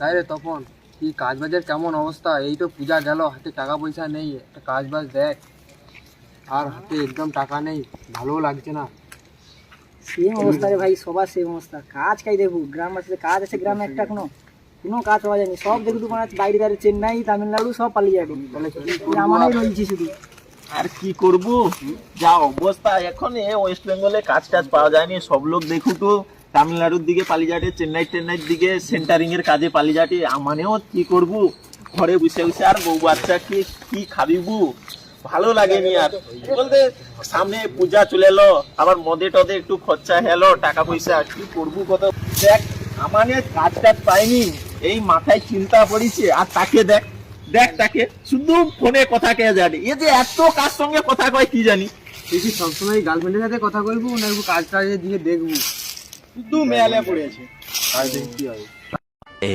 তাই রে তপন, কি কাজ বাজের কেমন অবস্থা? এই তো পূজা গেল, হাতে টাকা পয়সা নেই, একটা কাজ বাজ দেখ। আর হাতে একদম টাকা নেই, ভালোও লাগছে না। সেম অবস্থা রে ভাই, সবার সেম অবস্থা। কাজ খাই দেখু গ্রামবাসীতে কাজ আছে গ্রামে, একটা কোনো কাজ পাওয়া যায়নি। সব দেখু তোমার বাইরে বাইরে চেন্নাই তামিলনাড়ু সব পালিয়ে যাবে। আমারই রয়েছে শুধু। আর কি করব, যা অবস্থা এখন ওয়েস্ট বেঙ্গলে কাজ টাজ পাওয়া যায়নি। সব লোক দেখু তো তামিলনাড়ুর দিকে পালিয়ে যাটে, চেন্নাইয়ের দিকে সেন্টারিং এর কাজে পালিয়ে যাটে। আমানেও কি করব, ঘরে বসে বসে আর বউ বাচ্চা কি খাবিবু, ভালো লাগেনি। আর বলতে সামনে পূজা চলে এলো, আবার মদে টদে একটু খরচা হলো, টাকা পয়সা কি করবো কত। দেখ আমানে কাজ টাজ পাইনি, এই মাথায় চিন্তা পড়েছে। আর তাকে দেখ তাকে শুধু ফোনে কথা কে জানে, এ যে এত কার সঙ্গে কথা কয় কি জানি। দেখি সবসময় গার্লফ্রেন্ডের সাথে কথা বলবো না, একটু কাজ টাজের দিকে দেখবো। শুধু মেয়ালে পড়েছে। কাজ দেখি কি হয়।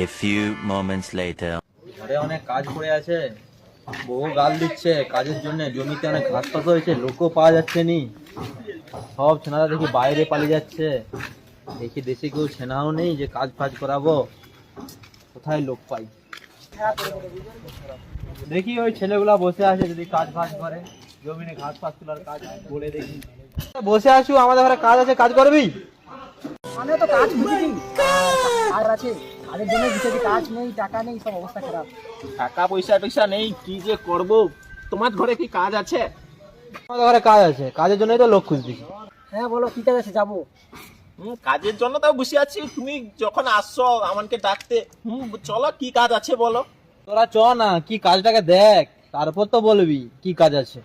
A few moments later. ঘরে অনেক কাজ পড়ে আছে, বহু গাল দিচ্ছে কাজের জন্য। জমিতে অনেক ঘাস পাতা হয়েছে, লোকও পাওয়া যাচ্ছে নি। সব ছেনারা দেখি বাইরে পালিয়ে যাচ্ছে। দেখি দেশে কেউ ছেনাও নেই যে কাজ ফাজ করাবো, কোথায় লোক পাই। দেখি ওই ছেলেগুলা বসে আছে, যদি কাজ ফাজ করে, জমিনে ঘাস ফাস তোলার কাজ বলে দেখি। বসে আছু, আমাদের ঘরে কাজ আছে, কাজ করবি? মানে তো কাজ বুঝেছি, আর আছে কাজের জন্য বিষয়, কাজ নেই টাকা নেই, সব অবস্থা খারাপ। টাকা পয়সা টয়সা নেই, কি যে করব। তোমার ঘরে কি কাজ আছে? আমাদের ঘরে কাজ আছে, কাজের জন্যই তো লোক খুঁজতেছি। হ্যাঁ বলো কি কাজ আছে, যাবো। কাজের জন্য তো বসে আছি, তুমি যখন আসছো আমাকে ডাকতে, চলো কি কাজ আছে বলো। তোরা চ না, কি কাজটাকে দেখ, তারপর তো বলবি কি কাজ আছে।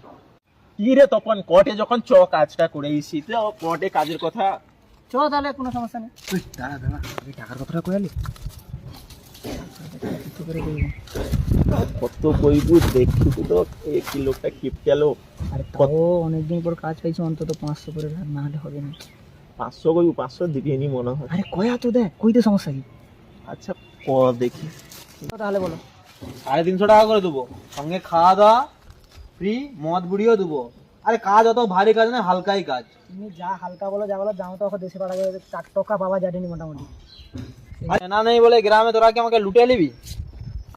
কি রে তখন কোর্টে যখন কাজটা করে এসি, তো কোর্টে কাজের কথা। চলো তাহলে, কোনো সমস্যা নেই। দাঁড়া দাঁড়া, এই টাকার কথাটা কয়ে আলি। কত কইবু দেখি তো, কি লোকটা কিপ গেল। আরে তাও অনেকদিন পর কাজ পাইছি, অন্তত 500 করে না হলে হবে না। 500 কইবু, 500 দিবেনি মনে হয়। আরে কয়া তো দেখ, কইতে সমস্যা কি? আচ্ছা ক দেখি। তাহলে বলো। 350 টাকা করে দেবো, সঙ্গে খাওয়া দাওয়া ফ্রি, মদ বুড়িও দেবো। আরে কাজ অত ভারী কাজ না, হালকাই কাজ। তুমি যা হালকা বলো যা বলো, যাও তো ওখানে দেশে পাড়া গেলে 4 টাকা পাওয়া যায়নি মোটামুটি। আরে না নেই বলে গ্রামে তোরা কি আমাকে লুটে নিবি?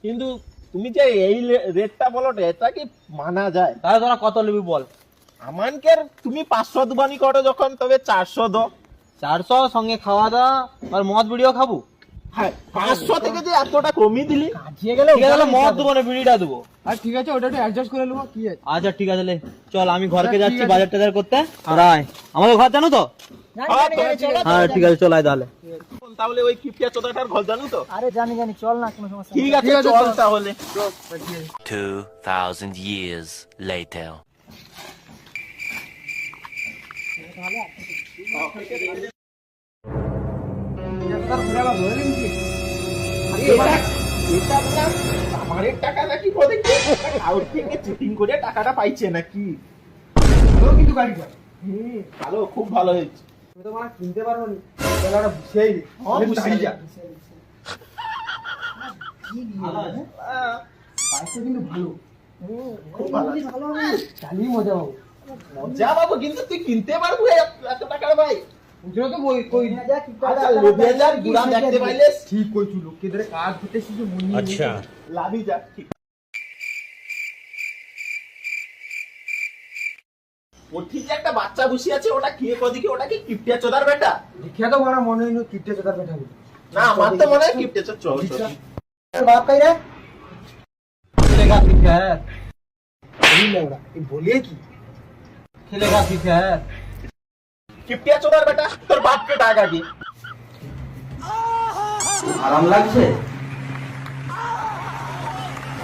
কিন্তু তুমি যে এই রেটটা বলো, এটা কি মানা যায়? তাহলে তোরা কত নিবি বল? আমানকে তুমি 500 দুবানি করো যখন, তবে 400 দাও। 400 সঙ্গে খাওয়া দাওয়া আর মদ বিড়িও খাবো। হ্যাঁ 500 থেকে যে এতটা কমিয়ে দিলি। কাজিয়ে গেলে ঠিক আছে, মদ দেবো না, বিড়িটা দেবো। আর ঠিক আছে, ওটা একটু অ্যাডজাস্ট করে নেবো, কি আছে। আচ্ছা ঠিক আছে, চল আমি ঘরকে যাচ্ছি বাজার টাজার করতে। রায় আমাদের ঘর জানো তো? হ্যাঁ ঠিক আছে, চল আয় তাহলে। তাহলে ওই কিপিয়া চোদাটার ঘর জানো তো? আরে জানি চল না, কোনো সমস্যা নেই। ঠিক আছে চল তাহলে। 2000 years later. আমার টাকা নাকি বলে কি আউট থেকে চিটিং করে টাকাটা পাইছে নাকি? কিন্তু গাড়িটা ভালো, খুব ভালো হয়েছে। তুমি তো মানে কিনতে পারবো না, তাহলে বুঝেই নি। বুঝেই যা। বাইকটা কিন্তু ভালো, খুব ভালো। ভালো হবে, চালিয়ে মজা পাবো। মজা বাবু, কিন্তু তুই কিনতে পারবো এত টাকার ভাই? বুঝলো তো বই কই আচ্ছা লোভেজার গুড়া দেখতে পাইলে ঠিক কইছু, লোককে ধরে কাজ করতে শিখে মন নিয়ে। আচ্ছা লাভি যা। ঠিক ও ঠিক একটা বাচ্চা বসে আছে, ওটা কে কদিকে, ওটা কি কিপটিয়া চোদার বেটা? দেখে তো বড় মনে হইলো কিপটে চোদার বেটা বলে। না আমার তো মনে হয় কিপটিয়া চোদ। চল চল। তোর বাপ কই রে? খেলেগা ঠিক है, এই লেওড়া এই বলিয়ে কি খেলেগা ঠিক है। কিপটিয়া চোদার বেটা, তোর বাপকে টাকা দি। আরাম লাগছে?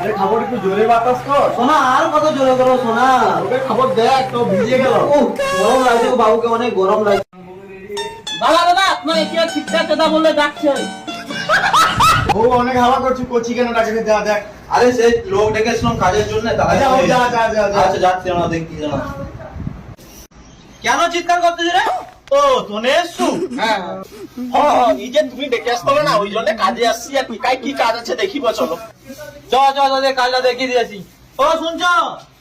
আরে খবর একটু জোরে বাতাস কর। সোনা আর কত জোরে করো সোনা? ওকে খবর দেখ তো ভিজে গেল। গরম লাগছে বাবুকে, অনেক গরম লাগছে। দাদা দাদা আপনার একে ঠিকঠাক কথা বললে ডাকছে। ও অনেক হাওয়া করছি, কোচি কেন ডাকে যা দেখ। আরে সে লোক ডেকেছিলাম কাজের জন্য, আচ্ছা ও যা যা যা যা। আচ্ছা যাচ্ছি আমরা, দেখি জানা কেন চিৎকার করতেছ রে? ও তোনে এসছু? হ্যাঁ এই যে তুমি ডেকে আসতো না, ওই জন্য কাজে আসছি। আর কি কাজ আছে দেখিব, চলো। চ তোদের কাজটা দেখিয়ে দিয়েছি। ও শুনছ,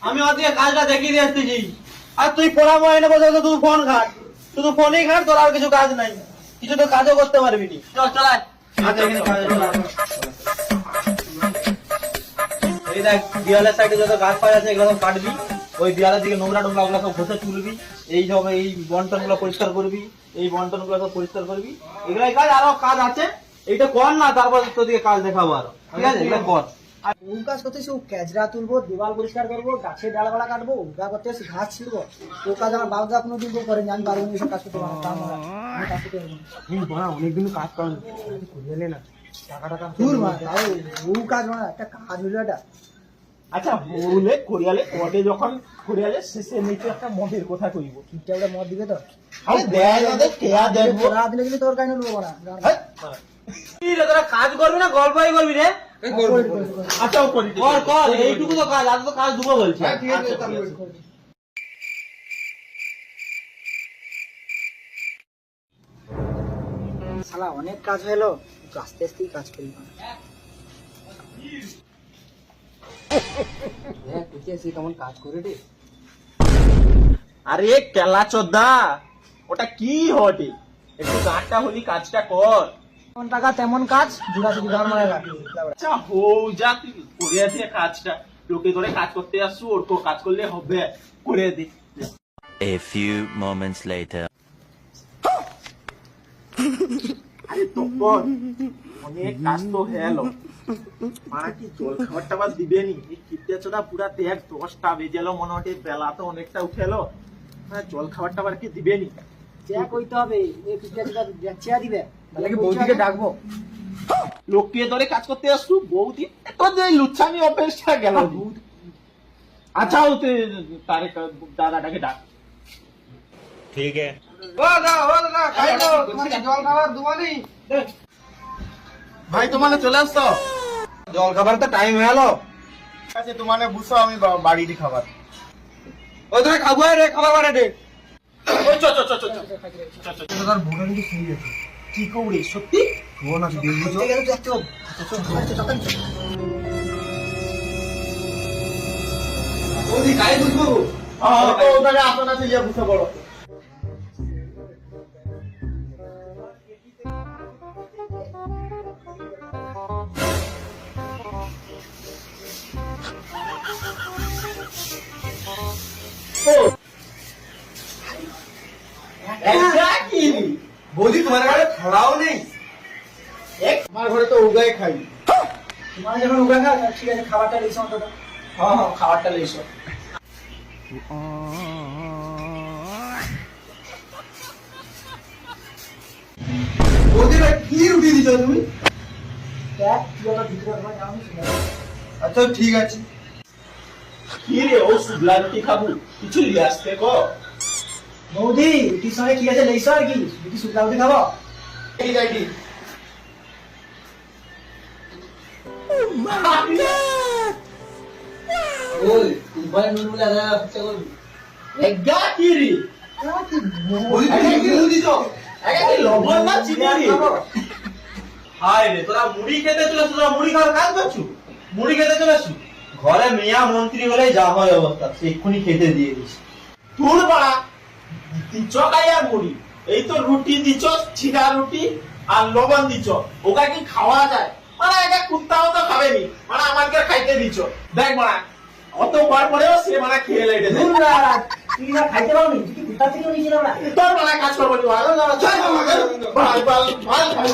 আমি ওদিকে কাজটা দেখিয়ে দিয়ে আসতেছি। আর তুই পড়া ময়নে বসে তুই ফোন ঘাট। শুধু ফোনেই ঘাট, তোর আর কিছু কাজ নাই, কিছু তো কাজও করতে পারবি নি। চল চলাই। আচ্ছা, এখানে কাজ চল। এই দেখ দেওয়ালের সাইডে যত গাছ পাওয়া আছে এগুলো সব কাটবি, ওই দেওয়ালের দিকে নোংরা টোংরা ওগুলো সব ঘষে তুলবি, এই সব এই বন্টন গুলো পরিষ্কার করবি, এই বন্টন গুলো সব পরিষ্কার করবি, এগুলাই কাজ। আরো কাজ আছে, এইটা কর না, তারপর তোদিকে কাজ দেখাবো আরো, ঠিক আছে? এগুলো কর। আর ও কাজ করতেছি, ও ক্যাজরা তুলবো, দেওয়াল পরিষ্কার করবো, গাছের ডালপালা কাটবো, ওগা করতে আসি, ঘাস ছিড়বো। ও কাজ আমার বাবা কোনো দিন করেনি, আমি পারবো না এসব কাজ করতে পারবো না, আমি কাজ করতে পারবো না। অনেকদিন কাজ করেন করিয়ে না টাকা টাকা দূর মা, তাও ও কাজ মা, একটা কাজ হলো এটা। আচ্ছা বলে করিয়ালে পরে যখন করিয়ালে শেষে নিচে একটা মদের কথা কইব। ঠিকঠাক ওটা মদ দিবে তো? আরে দেয় না, দেখ কেয়া দেখবো। না দিলে কিন্তু তোর কাহিনী নেবো না। কি রে, তোরা কাজ করবি না গল্পই করবি রে? আচ্ছা ও করি কর কর, এইটুকু তো কাজ, আর তো কাজ দুবো বলছি। শালা অনেক কাজ হলো, একটু আস্তে আস্তেই কাজ করি। হ্যাঁ দেখে আসি কেমন কাজ করে রে। আরে কেলা চোদ্দা, ওটা কি হটে? একটু গাঁটটা হলি কাজটা কর। যেমন টাকা তেমন কাজ, জুড়া শুধু ঘর মারা। আচ্ছা হো যা, তুই করে দে কাজটা। লোকে ধরে কাজ করতে আসছু, ওর তো কাজ করলে হবে, করে দে। A few moments later. আরে তো কর, অনেক কাজ তো হলো। মারা কি জল খাবার টাবার দিবে নি? এই কিপটে চোদা পুরা দেখ 10টা বেজেলো, মনে হচ্ছে বেলা তো অনেকটা উঠেলো। হ্যাঁ, জল খাবার টাবার কি দিবে নি? চেয়া কইতে হবে, এই পিঠা চেয়া দিবে। তাহলে কি বৌদিকে ডাকবো? লোককে ধরে কাজ করতে আসছু, বৌদি তোর যে লুচ্ছামি অভ্যেসটা গেল। আচ্ছা ও তারে দাদাটাকে ডাক। জল খাবার দুবানি ভাই তোমার চলে আসতো, জল খাবার তো টাইম হয়ে গেল। আচ্ছা তোমার বুঝছো, আমি বাড়িরই খাবার। ওই ধরে খাবো রে, খাবার বাড়ে রে। ওই চ চ চ চ চ। তার ভোটা কিন্তু খেয়ে গেছে। কি কৌড়ি সত্যি? বোন আছে দেখবো তো। দেখতে হবে। বৌদি গায়ে বুঝবো। ওটাকে আসন আছে, ইয়ে বুঝতে পারো। বৌদি তোমার ঘরে খাওয়াও নেই? আমার ঘরে তো উগাই খাই। তোমার যখন উগা খা, ঠিক আছে, খাবারটা লইছো অন্তত। হ্যাঁ হ্যাঁ, খাবারটা লইছো। বৌদি ভাই কি রুটি দিছো তুমি? দেখ, তুই ওটা ভিতরে রাখবা, আমি শুনে নেবো। আচ্ছা ঠিক আছে। কি রে, ও শুভলা রুটি খাবো, কিছু লিয়ে আসতে কো। বৌদি, রুটির সঙ্গে কি আছে লইছো আর কি? রুটি শুকনা রুটি খাবো? এই যাইটি ওই উভয় নুন বলে আদা পিঠা করবি। এগা কি রে? বৌদি তুমি কি রুটি দিছো? এগা কি লবণ না চিনি রে? হায় রে, তোরা মুড়ি খেতে চলেছ, তোরা মুড়ি খাওয়ার কাজ করছু? মুড়ি খেতে চলেছু? ঘরে মিয়া মন্ত্রী হলেই যা হয় অবস্থা, সে এক্ষুনি খেতে দিয়ে দিস। তোর বাড়া দিচ্ছ গাইয়া মুড়ি, এই তো রুটি দিচ্ছ, ছিটা রুটি আর লবণ দিচ্ছ, ওটা কি খাওয়া যায়? মানে এটা কুত্তাও তো খাবেনি, মানে আমাকে খাইতে দিচ্ছ। দেখ মারা, অত বার পরেও সে মানে খেয়ে লেগে তুই না খাইতে পারবি? তুই কি কোথা থেকে নিয়েছিল না? তোর মানে কাজ করবো, ভাই ভাই ভাই